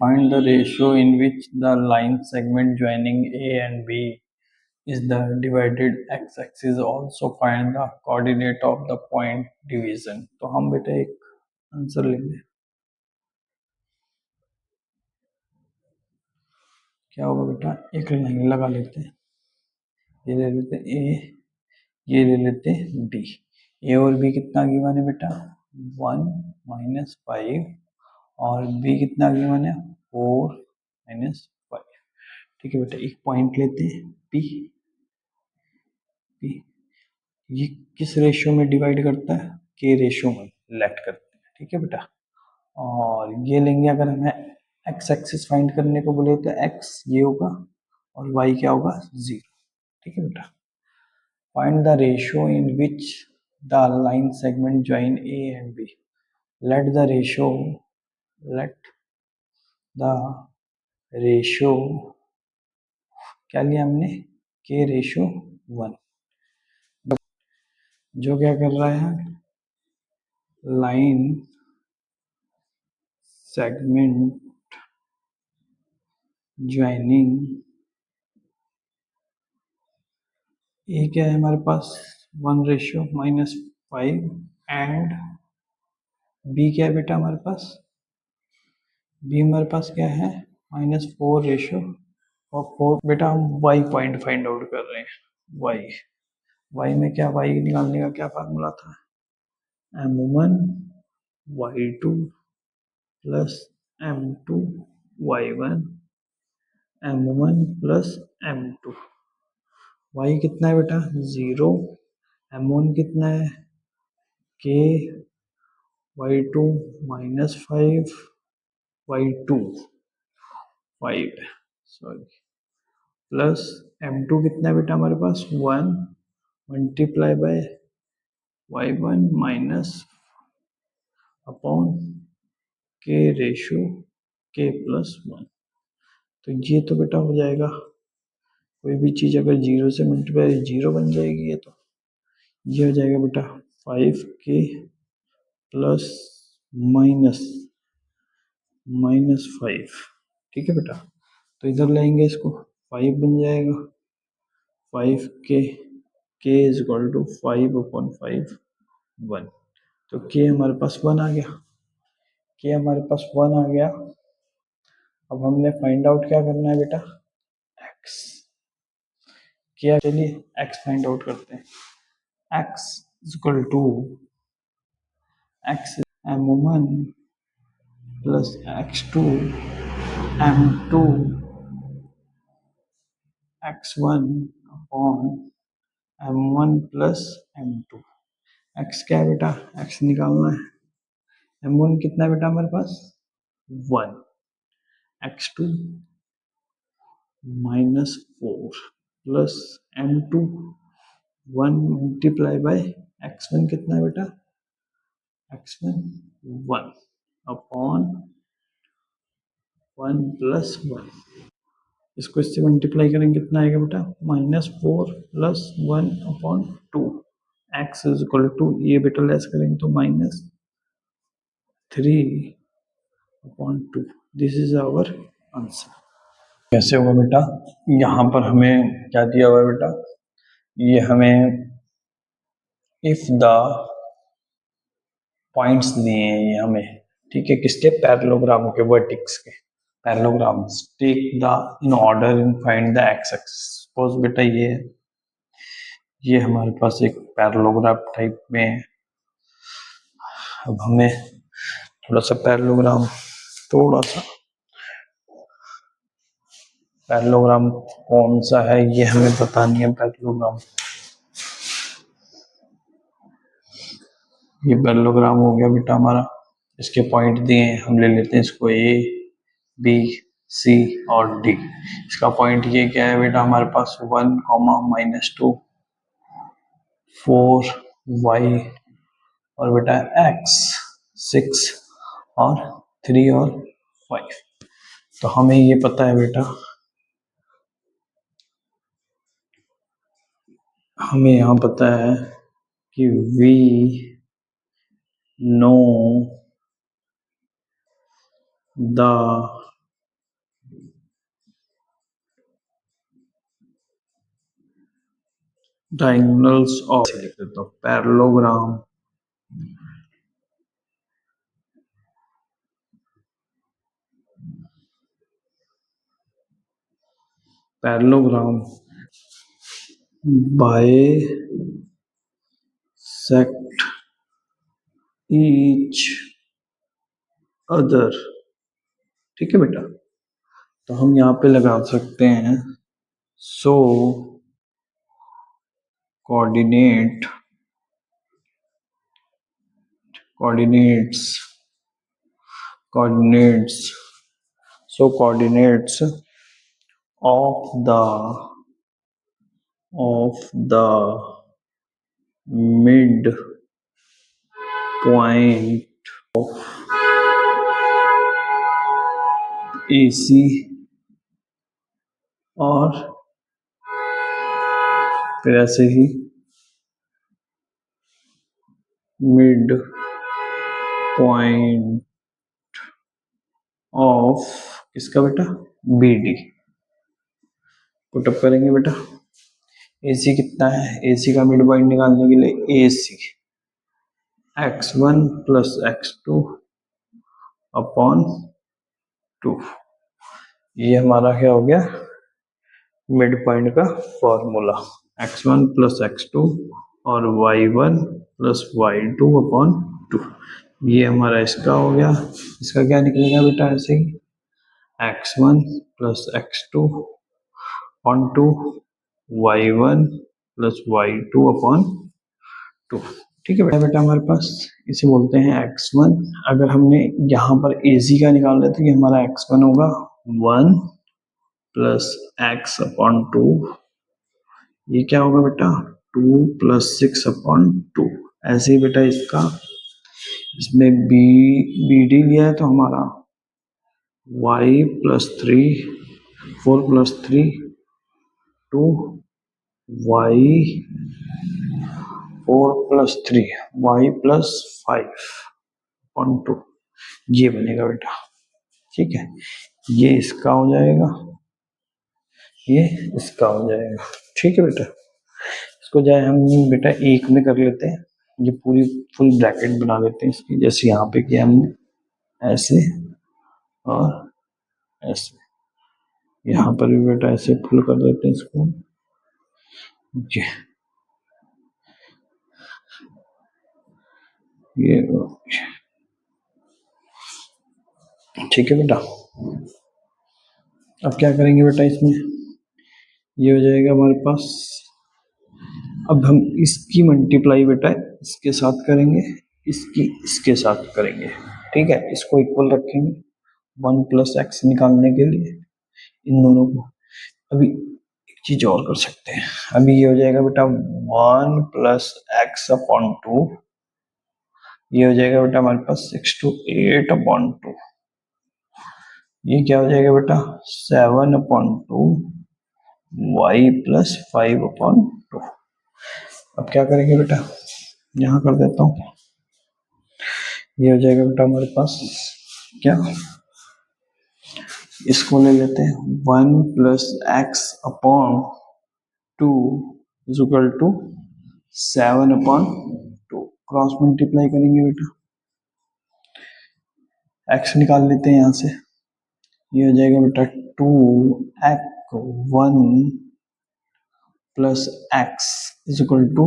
Find the ratio in which the line segment joining A and B is the divided x-axis. Also find the coordinate of the point division. तो हम बेटा एक answer लेंगे, क्या होगा बेटा, एक लाइन लगा लेते हैं, ये ले लेते हैं ए, ये ले लेते हैं बी। ए और बी कितना गिवन है बेटा, 1 माइनस 5, और बी कितना गिवन है, 4 माइनस 5। ठीक है बेटा, एक पॉइंट लेते हैं पी। पी ये किस रेशियो में डिवाइड करता है, के रेशियो में लेट करते हैं। ठीक है बेटा, और ये लेंगे, अगर हमें एक्स एक्सिस फाइंड करने को बोले तो एक्स ये होगा और वाई क्या होगा, 0। ठीक है बेटा, find the ratio in which the line segment join A and B. Let the ratio क्या लिया हमने, के रेशियो 1, जो क्या कर रहा है, लाइन सेगमेंट ज्वाइनिंग ए क्या है हमारे पास, 1 रेशियो -5, एंड बी क्या है बेटा हमारे पास, बी हमारे पास क्या है, -4 रेशियो और 4। बेटा हम वाई पॉइंट फाइंड आउट कर रहे हैं। वाई में क्या, वाई निकालने का क्या फार्मूला था, m1 y2 plus m2 y1 m1 plus m2। y कितना है बेटा, 0, m1 कितना है, k, y2 -5, y2 5 sorry, plus m2 कितना है बेटा हमारे पास, 1 multiply by y1 minus upon k ratio k plus 1। तो ये तो बेटा हो जाएगा, कोई भी चीज अगर 0 से मल्टीप्लाई 0 बन जाएगी, ये हो जाएगा बेटा 5k प्लस -5। ठीक है बेटा, तो इधर लेंगे इसको, 5 बन जाएगा, 5k, k is equal to 5/5 1। तो k हमारे पास 1 आ गया, k हमारे पास 1 आ गया। अब हमने फाइंड आउट क्या करना है बेटा, x। क्या, चलिए x फाइंड आउट करते हैं। x is equal to x m1 plus x2 m2 x1 upon m1 plus m2। x क्या है बेटा, x निकालना है, m1 कितना है बेटा हमारे पास, 1, x2 -4 plus m2 1 multiply by x1 कितना है बेटा, x1 1 अपॉन 1 प्लस 1। इसको इससे मल्टीप्लाई करेंगे कितना आएगा बेटा, -4 plus 1 upon 2। x is equal to, ये बेटा लेस करेंगे तो -3/2। This is our answer. कैसे होगा बेटा, यहाँ पर हमें क्या दिया हुआ है बेटा, ये हमें इफ द पॉइंट्स दिए हैं ये हमें, ठीक है, किसके, पैरेललोग्राम के, वर्टेक्स के parallelograms. Take the in order in find the x axis. Suppose बेटा ये हमारे पास एक पैरेललोग्राम टाइप में है। अब हमें थोड़ा सा पैरेललोग्राम कौन सा है ये हमें पता नहीं है। पैरेललोग्राम, ये पैरेललोग्राम हो गया बेटा हमारा, इसके पॉइंट दिए हैं, हम ले लेते हैं इसको ए बी सी और डी। इसका पॉइंट ये क्या है बेटा हमारे पास, 1, -2, 4 y और बेटा x 6 और 3 और 5। तो हमें ये पता है बेटा, हमें यहाँ पता है कि we know the diagonals of लिख देता हूँ parallelogram parallelogram bisect each other. ठीक है बेटा, तो हम यहाँ पे लगा सकते हैं सो coordinate coordinates coordinates coordinates of the mid point of AC और फिर ऐसे ही मिड पॉइंट ऑफ किसका बेटा BD पुटअप करेंगे बेटा। AC कितना है, AC का मिड पॉइंट निकालने के लिए AC x1 plus x2 upon 2, ये हमारा क्या हो गया मिड पॉइंट का फॉर्मूला x1 प्लस x2 और y1 प्लस y2 अपॉन 2, ये हमारा इसका हो गया। इसका क्या निकलेगा बेटा ऐसे ही x1 plus x2 upon 2 y1 plus y2 upon 2। ठीक है बेटा हमारे पास इसे बोलते हैं x1। अगर हमने यहाँ पर AC का निकाल रहे तो ये हमारा x1 होगा 1 प्लस x अपॉन 2, ये क्या होगा बेटा 2 प्लस 6 अपॉन 2। ऐसे ही बेटा इसका इसमें BD लिया है तो हमारा y plus 3 4 plus 3 2 y 4 plus 3 y plus 5 upon 2, ये बनेगा बेटा। ठीक है, ये इसका हो जाएगा, ये इसका हो जाएगा। ठीक है बेटा, इसको जाए हम बेटा एक में कर लेते हैं, ये पूरी फुल ब्रैकेट बना लेते हैं इसकी, जैसे यहाँ पे किया हमने ऐसे और ऐसे, यहाँ पर भी बेटा ऐसे फुल कर देते हैं इसको। ये ठीक है बेटा, अब क्या करेंगे बेटा इसमें, ये हो जाएगा हमारे पास, अब हम इसकी मल्टीप्लाई बेटा इसके साथ करेंगे, इसकी इसके साथ करेंगे। ठीक है, इसको इक्वल रखेंगे 1 प्लस एक्स निकालने के लिए इन दोनों को। अभी एक चीज और कर सकते हैं, अभी ये हो जाएगा बेटा 1 प्लस एक्स अपॉन 2, ये हो जाएगा बेटा हमारे पास 6 to 8 अपॉन 2, ये क्या हो जाएगा बेटा 7 अपॉन 2 y प्लस 5 अपॉन 2। अब क्या करेंगे बेटा, यहाँ कर देता हूँ, ये हो जाएगा बेटा हमारे पास क्या, इसको ले लेते हैं 1 plus x upon 2 is equal to 7 upon 2, cross multiply करेंगे बेटा, एक्स निकाल लेते हैं यहाँ से, ये हो जाएगा बेटा 2x1 plus x is equal to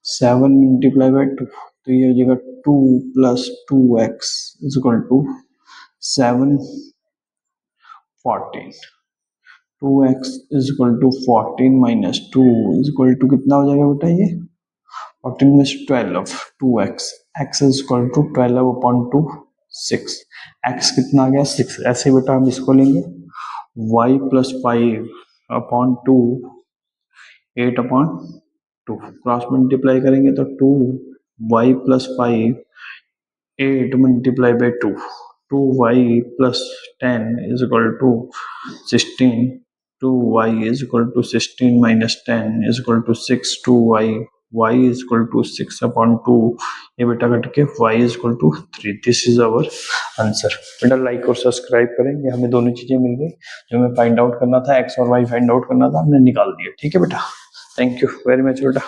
7 multiply by 2, तो ये हो जाएगा 2 plus 2x is equal to 7 14, 2x is equal to 14 minus 2 is equal to कितना हो जाएगा बेटा, ये 14 में 12, 2x x is equal to 12 upon 2 6, x कितना आ गया 6। ऐसे बेटा हम इसको लेंगे y plus 5 upon 2 8 upon 2, cross multiply करेंगे तो 2 y plus 5 8 multiply by 2, 2y plus 10 is equal to 16, 2y is equal to 16 minus 10 is equal to 6, 2y y is equal to 6 upon 2, ये बेटा कट के y is equal to 3। This is our answer. बेटा like और subscribe करेंगे, हमें दोनों चीजें मिल गई, जो हमें फाइंड आउट करना था x और y फाइंड आउट करना था हमने निकाल दिया। ठीक है बेटा। थैंक यू वेरी मच बेटा।